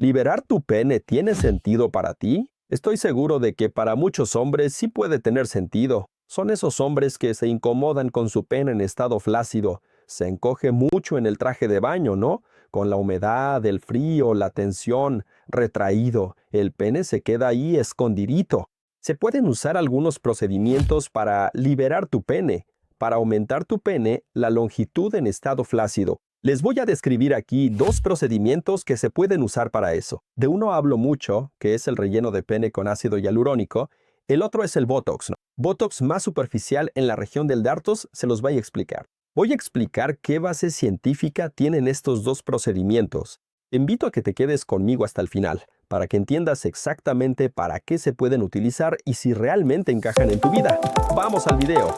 ¿Liberar tu pene tiene sentido para ti? Estoy seguro de que para muchos hombres sí puede tener sentido. Son esos hombres que se incomodan con su pene en estado flácido. Se encoge mucho en el traje de baño, ¿no? Con la humedad, el frío, la tensión, retraído. El pene se queda ahí escondidito. Se pueden usar algunos procedimientos para liberar tu pene, para aumentar tu pene, la longitud en estado flácido. Les voy a describir aquí dos procedimientos que se pueden usar para eso. De uno hablo mucho, que es el relleno de pene con ácido hialurónico. El otro es el Botox, ¿no? Botox más superficial en la región del dartos, se los voy a explicar. Voy a explicar qué base científica tienen estos dos procedimientos. Te invito a que te quedes conmigo hasta el final, para que entiendas exactamente para qué se pueden utilizar y si realmente encajan en tu vida. ¡Vamos al video!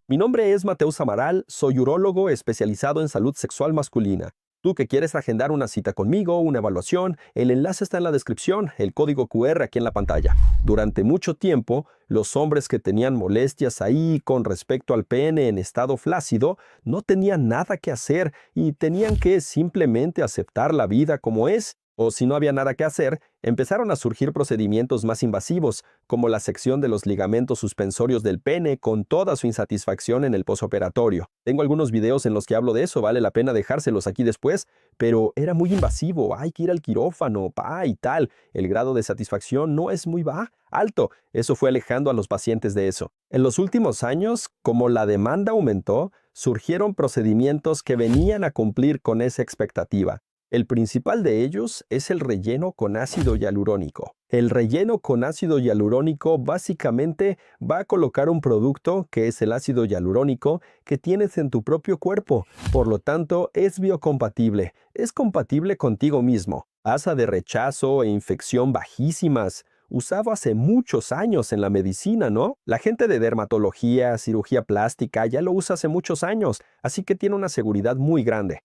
Mi nombre es Mateus Amaral, soy urólogo especializado en salud sexual masculina. Tú que quieres agendar una cita conmigo, una evaluación, el enlace está en la descripción, el código QR aquí en la pantalla. Durante mucho tiempo, los hombres que tenían molestias ahí con respecto al pene en estado flácido no tenían nada que hacer y tenían que simplemente aceptar la vida como es. O si no había nada que hacer, empezaron a surgir procedimientos más invasivos, como la sección de los ligamentos suspensorios del pene con toda su insatisfacción en el posoperatorio. Tengo algunos videos en los que hablo de eso, vale la pena dejárselos aquí después, pero era muy invasivo, hay que ir al quirófano, y tal. El grado de satisfacción no es muy alto. Eso fue alejando a los pacientes de eso. En los últimos años, como la demanda aumentó, surgieron procedimientos que venían a cumplir con esa expectativa. El principal de ellos es el relleno con ácido hialurónico. El relleno con ácido hialurónico básicamente va a colocar un producto, que es el ácido hialurónico, que tienes en tu propio cuerpo. Por lo tanto, es biocompatible. Es compatible contigo mismo. Tasa de rechazo e infección bajísimas. Usado hace muchos años en la medicina, ¿no? La gente de dermatología, cirugía plástica, ya lo usa hace muchos años, así que tiene una seguridad muy grande.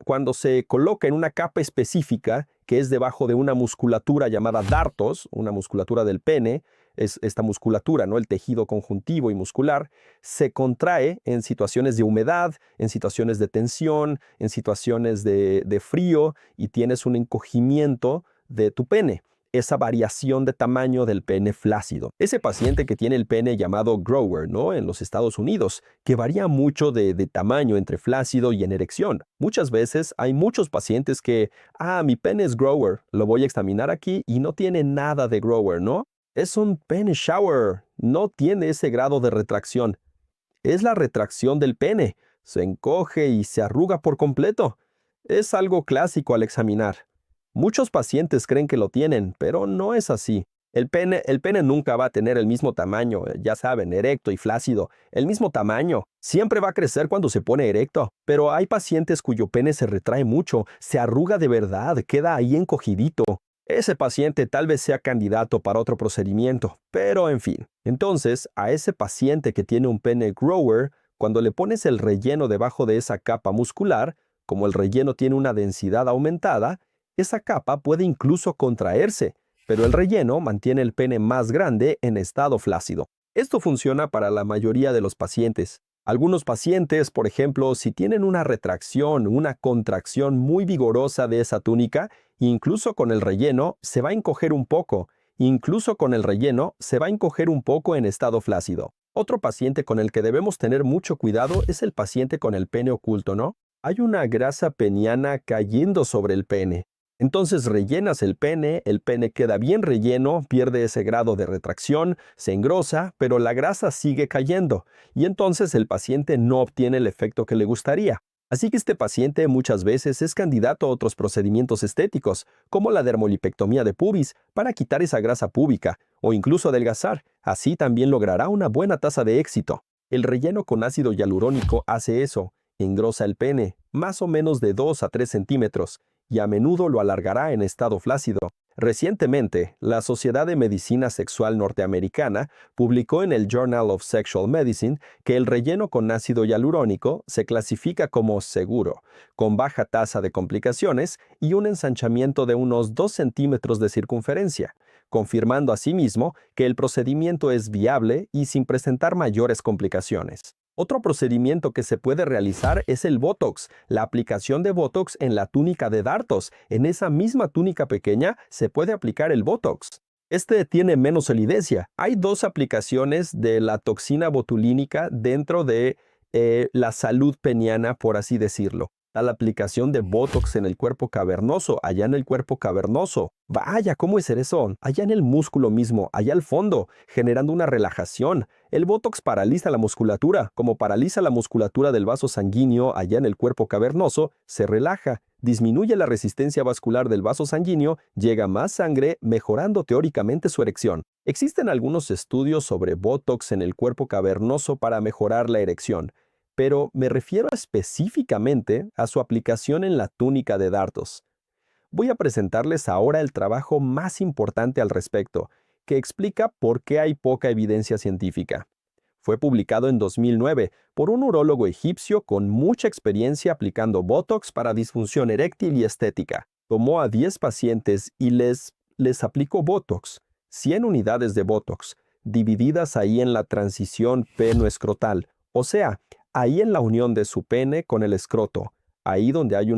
Cuando se coloca en una capa específica, que es debajo de una musculatura llamada dartos, una musculatura del pene, es esta musculatura, ¿no? El tejido conjuntivo y muscular, se contrae en situaciones de humedad, en situaciones de tensión, en situaciones de frío, y tienes un encogimiento de tu pene. Esa variación de tamaño del pene flácido. Ese paciente que tiene el pene llamado grower, ¿no? En los Estados Unidos, que varía mucho de tamaño entre flácido y en erección. Muchas veces hay muchos pacientes que, mi pene es grower, lo voy a examinar aquí y no tiene nada de grower, ¿no? Es un pene shower, no tiene ese grado de retracción. Es la retracción del pene, se encoge y se arruga por completo. Es algo clásico al examinar. Muchos pacientes creen que lo tienen, pero no es así. El pene nunca va a tener el mismo tamaño, ya saben, erecto y flácido. El mismo tamaño. Siempre va a crecer cuando se pone erecto. Pero hay pacientes cuyo pene se retrae mucho, se arruga de verdad, queda ahí encogidito. Ese paciente tal vez sea candidato para otro procedimiento, pero en fin. Entonces, a ese paciente que tiene un pene grower, cuando le pones el relleno debajo de esa capa muscular, como el relleno tiene una densidad aumentada, esa capa puede incluso contraerse, pero el relleno mantiene el pene más grande en estado flácido. Esto funciona para la mayoría de los pacientes. Algunos pacientes, por ejemplo, si tienen una retracción, una contracción muy vigorosa de esa túnica, incluso con el relleno se va a encoger un poco. Incluso con el relleno se va a encoger un poco en estado flácido. Otro paciente con el que debemos tener mucho cuidado es el paciente con el pene oculto, ¿no? Hay una grasa peniana cayendo sobre el pene. Entonces rellenas el pene queda bien relleno, pierde ese grado de retracción, se engrosa, pero la grasa sigue cayendo, y entonces el paciente no obtiene el efecto que le gustaría. Así que este paciente muchas veces es candidato a otros procedimientos estéticos, como la dermolipectomía de pubis, para quitar esa grasa púbica, o incluso adelgazar. Así también logrará una buena tasa de éxito. El relleno con ácido hialurónico hace eso, engrosa el pene, más o menos de 2 a 3 centímetros, y a menudo lo alargará en estado flácido. Recientemente, la Sociedad de Medicina Sexual Norteamericana publicó en el Journal of Sexual Medicine que el relleno con ácido hialurónico se clasifica como seguro, con baja tasa de complicaciones y un ensanchamiento de unos 2 centímetros de circunferencia, confirmando asimismo que el procedimiento es viable y sin presentar mayores complicaciones. Otro procedimiento que se puede realizar es el Botox, la aplicación de Botox en la túnica de Dartos. En esa misma túnica pequeña se puede aplicar el Botox. Este tiene menos solidencia. Hay dos aplicaciones de la toxina botulínica dentro de la salud peniana, por así decirlo. La aplicación de Botox en el cuerpo cavernoso, allá en el cuerpo cavernoso. Vaya, ¿cómo es eso? Allá en el músculo mismo, allá al fondo, generando una relajación. El Botox paraliza la musculatura. Como paraliza la musculatura del vaso sanguíneo allá en el cuerpo cavernoso, se relaja, disminuye la resistencia vascular del vaso sanguíneo, llega más sangre, mejorando teóricamente su erección. Existen algunos estudios sobre Botox en el cuerpo cavernoso para mejorar la erección, pero me refiero específicamente a su aplicación en la túnica de Dartos. Voy a presentarles ahora el trabajo más importante al respecto, que explica por qué hay poca evidencia científica. Fue publicado en 2009 por un urólogo egipcio con mucha experiencia aplicando Botox para disfunción eréctil y estética. Tomó a 10 pacientes y les aplicó Botox, 100 unidades de Botox, divididas ahí en la transición peno-escrotal, o sea, ahí en la unión de su pene con el escroto, ahí donde hay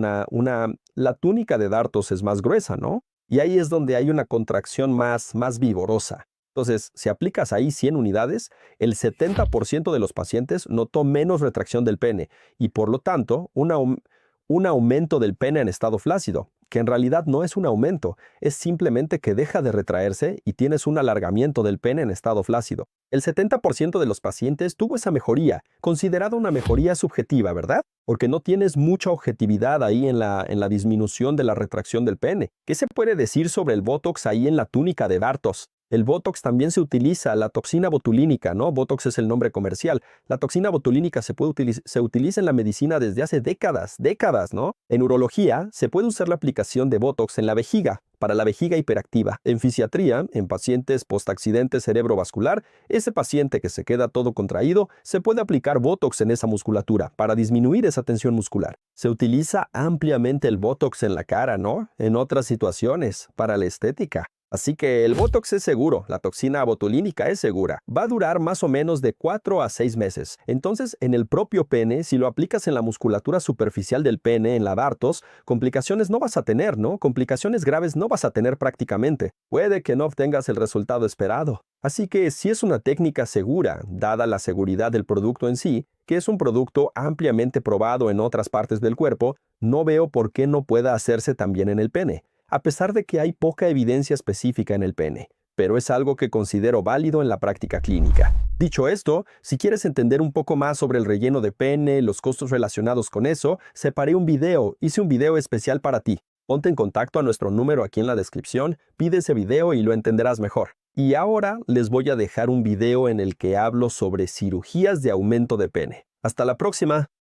la túnica de Dartos es más gruesa, ¿no? Y ahí es donde hay una contracción más vigorosa. Entonces, si aplicas ahí 100 unidades, el 70% de los pacientes notó menos retracción del pene y por lo tanto un aumento del pene en estado flácido, que en realidad no es un aumento, es simplemente que deja de retraerse y tienes un alargamiento del pene en estado flácido. El 70% de los pacientes tuvo esa mejoría, considerada una mejoría subjetiva, ¿verdad? Porque no tienes mucha objetividad ahí en la disminución de la retracción del pene. ¿Qué se puede decir sobre el Botox ahí en la túnica de Dartos? El Botox también se utiliza, la toxina botulínica, ¿no? Botox es el nombre comercial. La toxina botulínica se utiliza en la medicina desde hace décadas, ¿no? En urología se puede usar la aplicación de Botox en la vejiga, para la vejiga hiperactiva. En fisiatría, en pacientes post-accidente cerebrovascular, ese paciente que se queda todo contraído, se puede aplicar Botox en esa musculatura para disminuir esa tensión muscular. Se utiliza ampliamente el Botox en la cara, ¿no? En otras situaciones, para la estética. Así que el Botox es seguro, la toxina botulínica es segura. Va a durar más o menos de 4 a 6 meses. Entonces, en el propio pene, si lo aplicas en la musculatura superficial del pene, en la Dartos, complicaciones no vas a tener, ¿no? Complicaciones graves no vas a tener prácticamente. Puede que no obtengas el resultado esperado. Así que si es una técnica segura, dada la seguridad del producto en sí, que es un producto ampliamente probado en otras partes del cuerpo, no veo por qué no pueda hacerse también en el pene, a pesar de que hay poca evidencia específica en el pene, pero es algo que considero válido en la práctica clínica. Dicho esto, si quieres entender un poco más sobre el relleno de pene, los costos relacionados con eso, separé un video, hice un video especial para ti. Ponte en contacto a nuestro número aquí en la descripción, pide ese video y lo entenderás mejor. Y ahora les voy a dejar un video en el que hablo sobre cirugías de aumento de pene. Hasta la próxima.